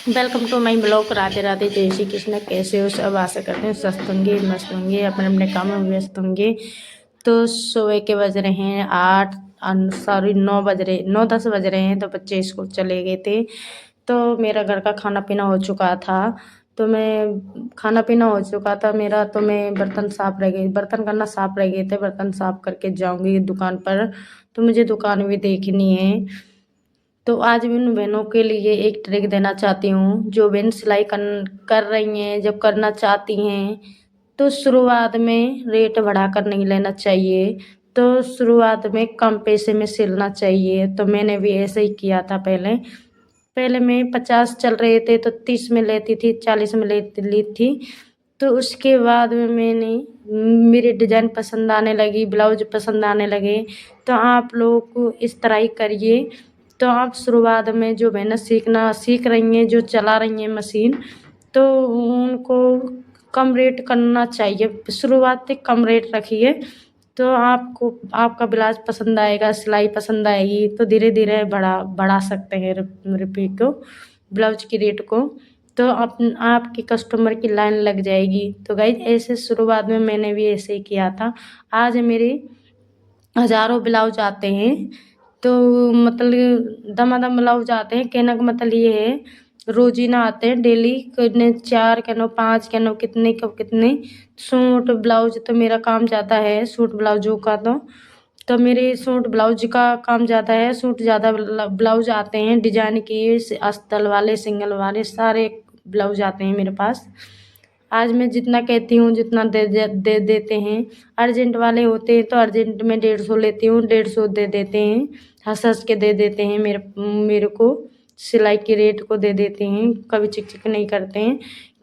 Welcome to my blog. Radhe Radhe, जय श्री कृष्ण। कैसे हो सब? आशा करते हैं स्वस्थ होंगे, मस्त होंगे, अपने अपने कामों में व्यस्त होंगे। तो सुबह के बज रहे हैं 9 बज रहे, 9-10 बज रहे हैं। तो बच्चे स्कूल चले गए थे। तो मेरा घर का खाना पीना हो चुका था। तो मैं खाना पीना हो चुका था मेरा, तो मैं बर्तन साफ रह गए, बर्तन करना साफ रह गए थे। बर्तन साफ करके जाऊंगी दुकान पर। तो मुझे दुकान भी देखनी है। तो आज मैं उन बहनों के लिए एक ट्रिक देना चाहती हूँ, जो बहन सिलाई कर रही हैं, जब करना चाहती हैं तो शुरुआत में रेट बढ़ाकर नहीं लेना चाहिए। तो शुरुआत में कम पैसे में सिलना चाहिए। तो मैंने भी ऐसे ही किया था। पहले मैं 50 चल रहे थे तो 30 में लेती थी, 40 में ली थी। तो उसके बाद में मेरे डिज़ाइन पसंद आने लगी, ब्लाउज पसंद आने लगे। तो आप लोग को इस तरह ही करिए। तो आप शुरुआत में जो बहनें सीख रही हैं, जो चला रही हैं मशीन, तो उनको कम रेट करना चाहिए। शुरुआत से कम रेट रखिए, तो आपको आपका ब्लाउज पसंद आएगा, सिलाई पसंद आएगी, तो धीरे धीरे बढ़ा सकते हैं रुपये को, ब्लाउज की रेट को। तो आपकी कस्टमर की लाइन लग जाएगी। तो गाइज ऐसे शुरुआत में मैंने भी ऐसे ही किया था। आज मेरे हज़ारों ब्लाउज आते हैं। तो मतलब दमादम ब्लाउज आते हैं। कहने का मतलब ये है, रोजीना आते हैं, डेली कितने 4 कहनो 5 कहनो कितने कब कितने सूट ब्लाउज। तो मेरा काम ज़्यादा है सूट ब्लाउजों का। तो मेरे सूट ब्लाउज का काम ज़्यादा है। सूट ज़्यादा ब्लाउज आते हैं, डिजाइन के, अस्तर वाले, सिंगल वाले, सारे ब्लाउज आते हैं मेरे पास। आज मैं जितना कहती हूँ जितना दे देते हैं। अर्जेंट वाले होते हैं तो अर्जेंट में 150 लेती हूँ, 150 दे देते हैं। हंस के दे देते हैं, मेरे को सिलाई के रेट को दे देते हैं। कभी चिक नहीं करते हैं,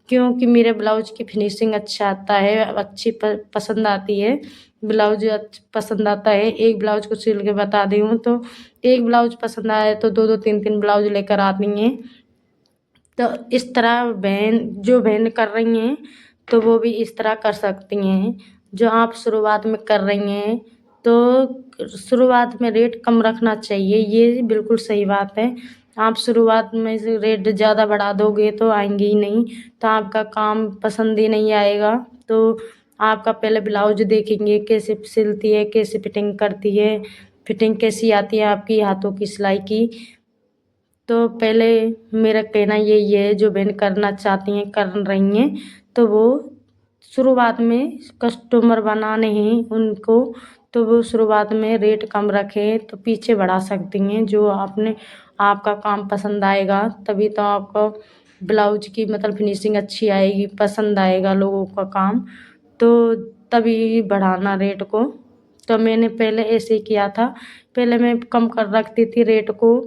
क्योंकि मेरे ब्लाउज की फिनिशिंग अच्छा आता है, अच्छी पसंद आती है। ब्लाउज पसंद आता है। एक ब्लाउज को सिल के बता दी हूँ, तो एक ब्लाउज पसंद आया तो 2-2 3-3 ब्लाउज लेकर आती हैं। तो इस तरह जो बहन कर रही हैं, तो वो भी इस तरह कर सकती हैं। जो आप शुरुआत में कर रही हैं, तो शुरुआत में रेट कम रखना चाहिए, ये बिल्कुल सही बात है। आप शुरुआत में से रेट ज़्यादा बढ़ा दोगे तो आएंगे ही नहीं, तो आपका काम पसंद ही नहीं आएगा। तो आपका पहले ब्लाउज देखेंगे, कैसे सिलती है, कैसे फिटिंग करती है, फिटिंग कैसी आती है आपकी हाथों की सिलाई की। तो पहले मेरा कहना यही है, जो बहन करना चाहती हैं, कर रही हैं, तो वो शुरुआत में कस्टमर बनाने हैं उनको, तो वो शुरुआत में रेट कम रखें तो पीछे बढ़ा सकती हैं। जो आपका काम पसंद आएगा, तभी तो आपको ब्लाउज की मतलब फिनिशिंग अच्छी आएगी, पसंद आएगा लोगों का काम, तो तभी बढ़ाना रेट को। तो मैंने पहले ऐसे ही किया था। पहले मैं कम कर रखती थी रेट को,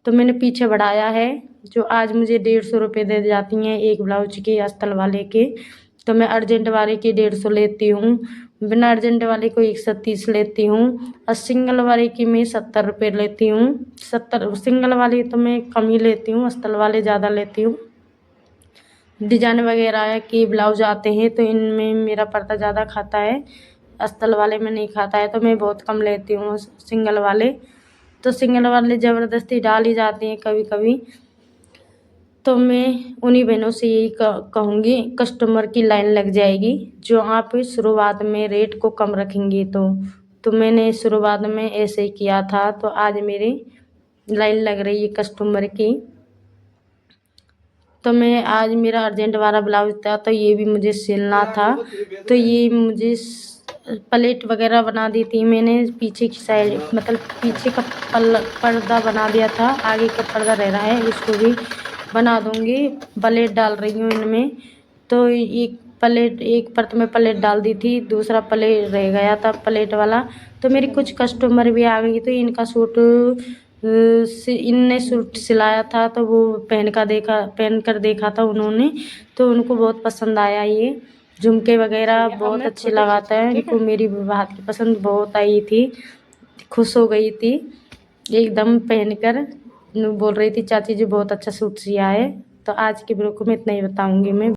तो मैंने पीछे बढ़ाया है। जो आज मुझे 150 रुपये दे जाती हैं एक ब्लाउज के, अस्तर वाले के। तो मैं अर्जेंट वाले की 150 लेती हूँ, बिना अर्जेंट वाले को 130 लेती हूँ, और सिंगल वाले की मैं 70 रुपये लेती हूँ। 70 सिंगल वाली तो मैं कम ही लेती हूँ, अस्तर वाले ज़्यादा लेती हूँ। डिजाइन वगैरह के ब्लाउज आते हैं तो इनमें मेरा पर्दा ज़्यादा खाता है, अस्तर वाले में नहीं खाता है, तो मैं बहुत कम लेती हूँ सिंगल वाले। तो सिंगल वाले ज़बरदस्ती डाल ही जाते हैं कभी कभी। तो मैं उन्हीं बहनों से यही कहूँगी, कस्टमर की लाइन लग जाएगी जो आप शुरुआत में रेट को कम रखेंगे। तो मैंने शुरुआत में ऐसे ही किया था, तो आज मेरी लाइन लग रही है कस्टमर की। तो मैं आज मेरा अर्जेंट वाला ब्लाउज था, तो ये भी मुझे सिलना था। तो ये मुझे प्लेट वगैरह बना दी थी मैंने, पीछे की साइड मतलब पीछे का पर्दा बना दिया था, आगे का पर्दा रह रहा है, उसको भी बना दूँगी। प्लेट डाल रही हूँ इनमें। तो एक परत में प्लेट डाल दी थी, दूसरा प्लेट रह गया था प्लेट वाला। तो मेरी कुछ कस्टमर भी आ गई, तो इनका सूट इनने सूट सिलाया था, तो वो पहन कर देखा था उन्होंने, तो उनको बहुत पसंद आया। ये झुमके वगैरह बहुत अच्छे लगाता है इनको, मेरी बात की पसंद बहुत आई थी, खुश हो गई थी एकदम पहनकर। बोल रही थी चाची जी बहुत अच्छा सूट सिया है। तो आज के ब्लॉग में इतना ही बताऊंगी मैं।